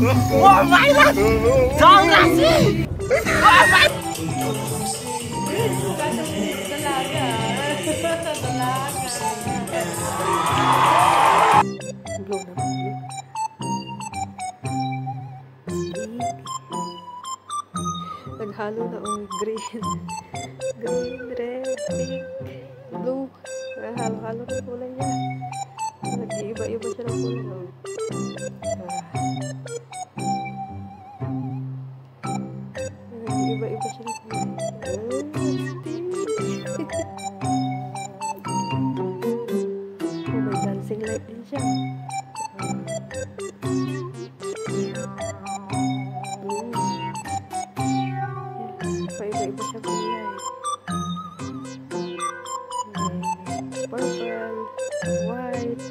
Oh my God! Sobra si! Oh my... Dalaga. Blue na blue. Naghalo na ang green. Green, red, pink, blue. Halo-halo na kulay niya. Nag-iiba-iba siya ng kulay. Nag-iiba-iba siya ng kulay. May dancing light din siya. Paiba-iba siya kulay. Purple, white.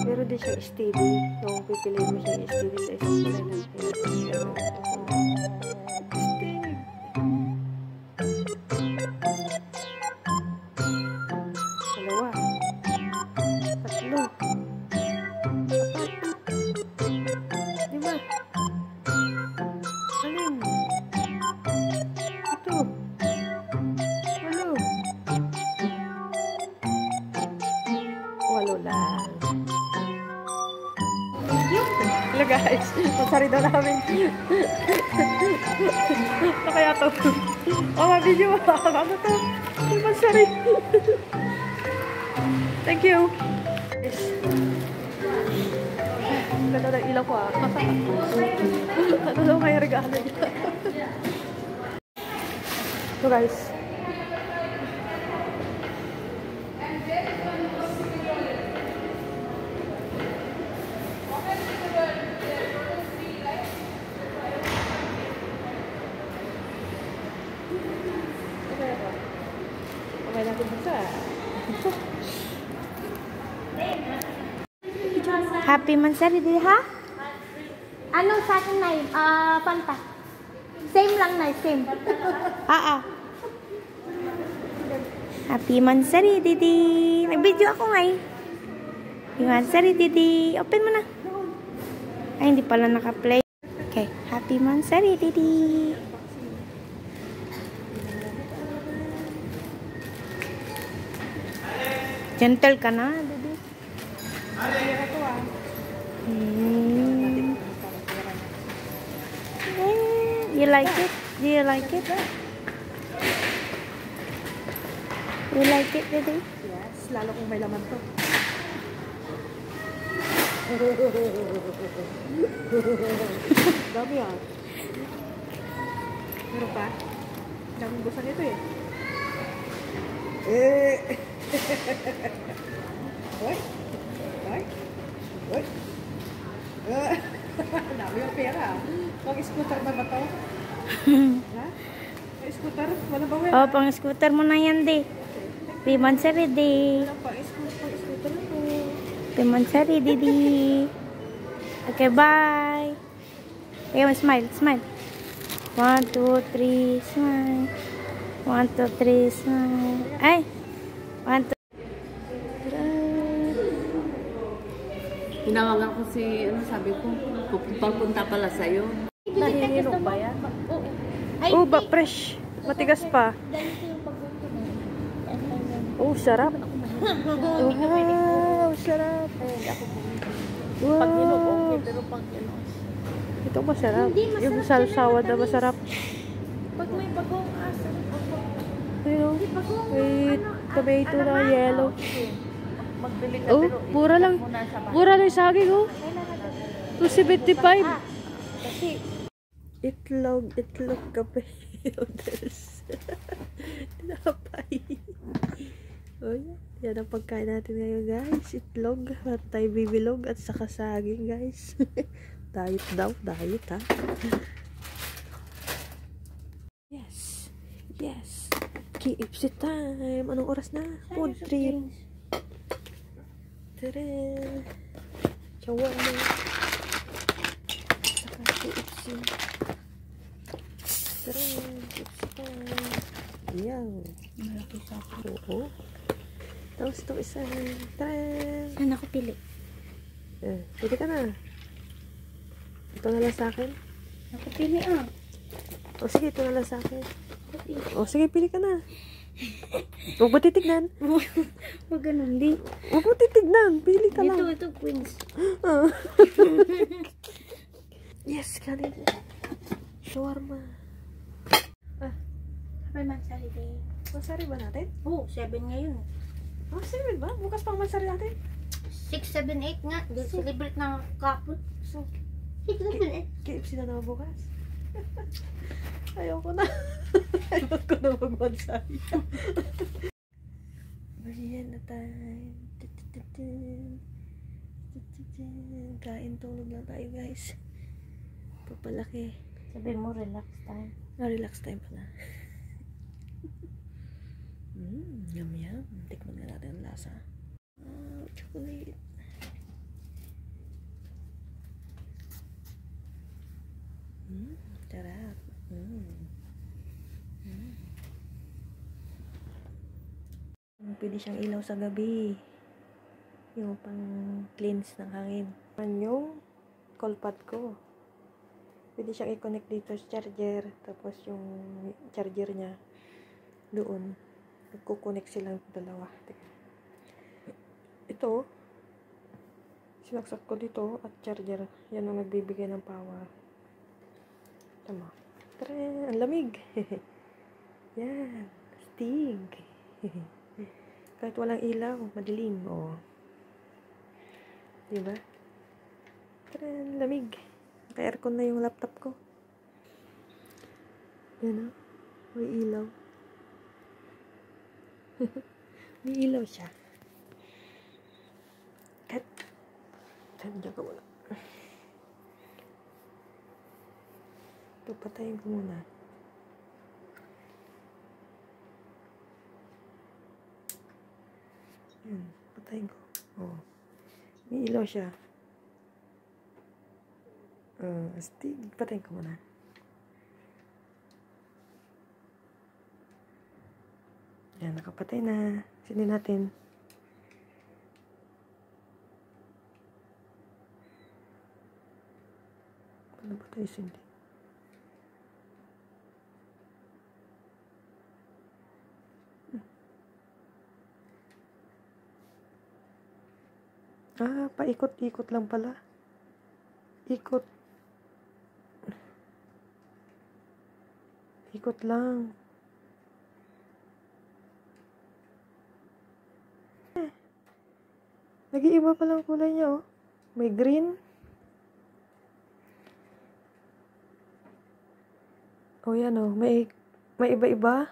Meron din siyang steady. Kung pipiliin mo siyang steady sa isang kulay ng steady. Dalawa. Tatlo. Apat. Lima. Anim. Ito. Walo. Walo lang. Hello guys, masari daw namin. Ano kaya to? Oh, mabidyo mo. Ano to? Masari. Thank you. Yes. Ganda ng ilaw ko ah. Ano daw kaya regalo niya? So guys. Okay natin basta. Happy Mansari di ha? Ano sa akin na yun? Fanta. Same lang na, same. Happy Mansari Didi. Nag-video ako ngayon. Happy Mansari Didi. Open mo na. Ay, hindi pala naka-play. Okay. Happy Mansari Didi. Gentle ka na, Didi. You like it? Do you like it? You like it, Didi? Yes, lalo kung may laman to. Dami ah. Meron pa? Daming gusto nito eh. Oy! Oy! Oy! Dami yung pera. Pang-scooter na ba to? Ha? Pang-scooter? Wala ba wala? Oh, pang-scooter mo na yan, di. Happy Mansari, di. Pang-scooter na po. Happy Mansari, Didi. Okay, bye. Okay, smile, smile. 1, 2, 3, smile. 1, 2, 3, smile. Ay! 1, 2. Hinawagan ko si, sabi ko, pupunta pala sa'yo. Nahihinog ba yan? Oh, ba, fresh. Matigas pa. Oh, sarap. Wow, sarap. Wow. Pag hinog, okay. Pero pag hinog. Ito masarap. Yung salsawad na masarap. Pag may bagong asa. Ayun. May tomato na yellow. Magbili ka Oh, pero mura lang. Mura lang yung saging, oh. 275. Itlog, kape. Noodles. Tinapay. Oh, yan ang pagkain natin ngayon, guys. Itlog, patay bibilog, at saka saging, guys. Diet daw, diet, ha? Yes. Yes. KFC time. Anong oras na? Food trip. Tara. Shawarma. Saka KFC. Tara. KFC time. Ayan. Malaki sa ako. Oo. Tapos itong isa. Tara. Saan ako pili? Pili ka na. Ito na lang sa akin. Ako pili ah. O sige, ito na lang sa akin. O sige, pili ka na. Huwag mo titignan. Huwag ganun, di. Huwag mo titignan. Pili ka lang. Ito, queens. Ah. Yes, kanin. Shawarma. May mansari din. Masari ba natin? Oh, 7 ngayon. Ah, 7 ba? Bukas pang masari natin. 6, 7, 8 nga. Celebrate ng couple. So, 6, 7, 8. KFC na naman bukas. Ayoko na. Ayoko na magmansari. Merienda time. Kain, tulog lang tayo guys. Papalaki. Sabi mo, relax time. Relax time pala. Yum yum. Tikman nga natin ang lasa. Chocolate. Sarap. Pwede siyang ilaw sa gabi. Yung pang cleanse ng hangin. Yung kolpat ko. Pwede siyang i-connect dito sa charger. Tapos yung charger niya doon. Nagko-connect silang dalawa. Ito, sinaksak ko dito at charger. Yan ang nagbibigay ng power. Tama. Tara, ang lamig. Yan. Stig. Kahit walang ilaw, madilim. Oh. Diba? Tara, ang lamig. Naka-aircon na yung laptop ko. Yan o. May ilaw. May ilaw siya. Kat. Diyan ka wala. Ito, patayin ko muna. Yan, patayin ko. Oh. May ilaw siya. Astig, patayin ko muna. Yan, nakapatay na. Sinin natin. Paano ba tayo sindi? Paikot-ikot lang pala. Ikot. Ikot lang. Nag-iiba pa lang kulay niya, oh. May green. Oh, yan, oh. May iba-iba.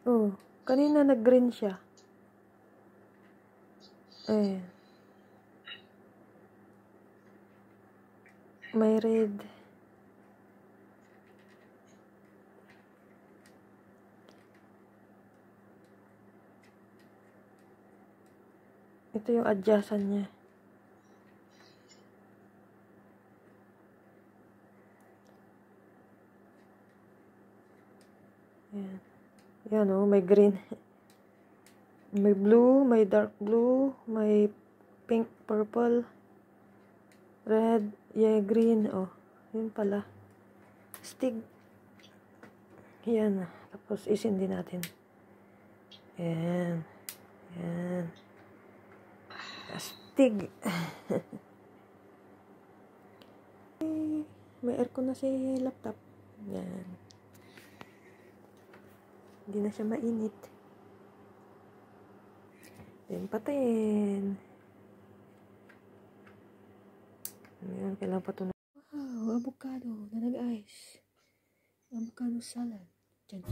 Oh, kanina nag-green siya. Eh. May red. Ito yung adjustan niya. Yan. Yan o, may green. May blue, may dark blue, may pink, purple, red, yeah, green. Oh, yun pala. Stig. Yan. Tapos isindi natin. Yan. Yan. Astig. May aircon na si laptop. Yan. Hindi na siya mainit. Yan, patayin. Yan, kailangan patunan. Wow, avocado na nag-ice. Avocado salad. Diyan.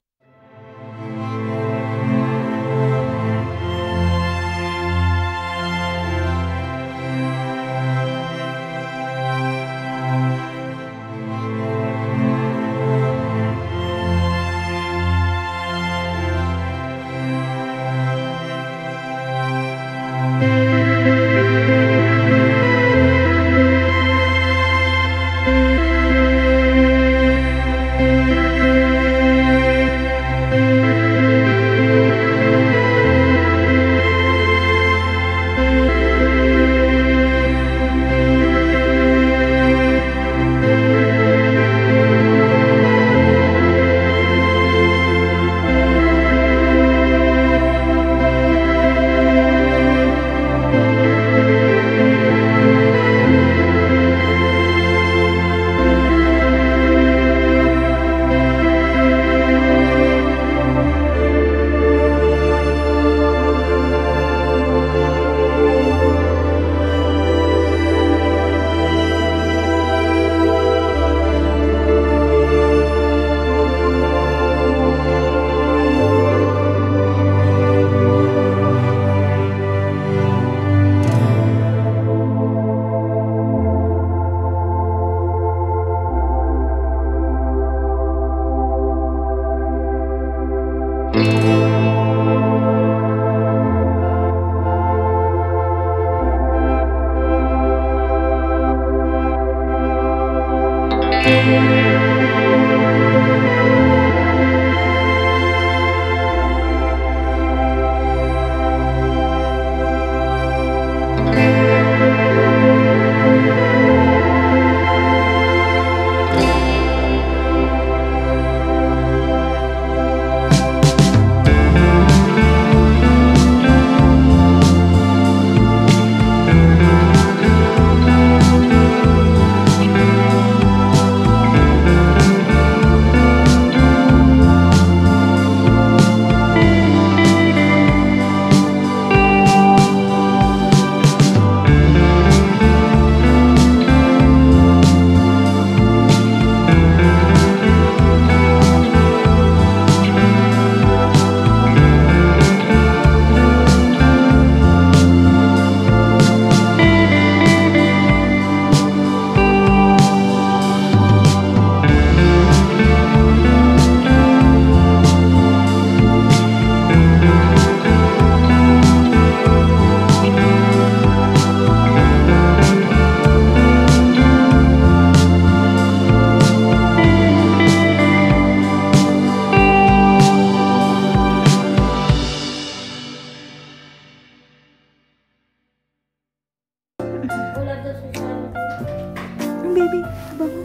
baby. Bango.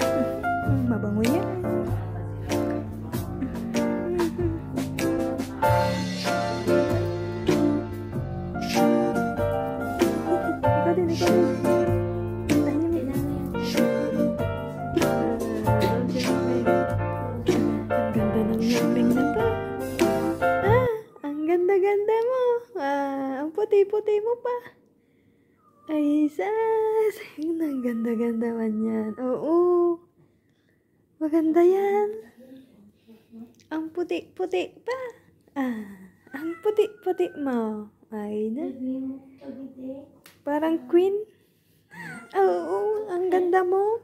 Mabango yan. Ikaw din. Tahimik. Ang ganda ng lambing na to. Ang ganda-ganda mo. Ang puti-puti mo pa. Ay, sas. Ang ganda-ganda man yan. Oo. Maganda yan. Ang puti-puti pa. Ang puti-puti mo. Ay, na. Parang queen. Oo, ang ganda mo.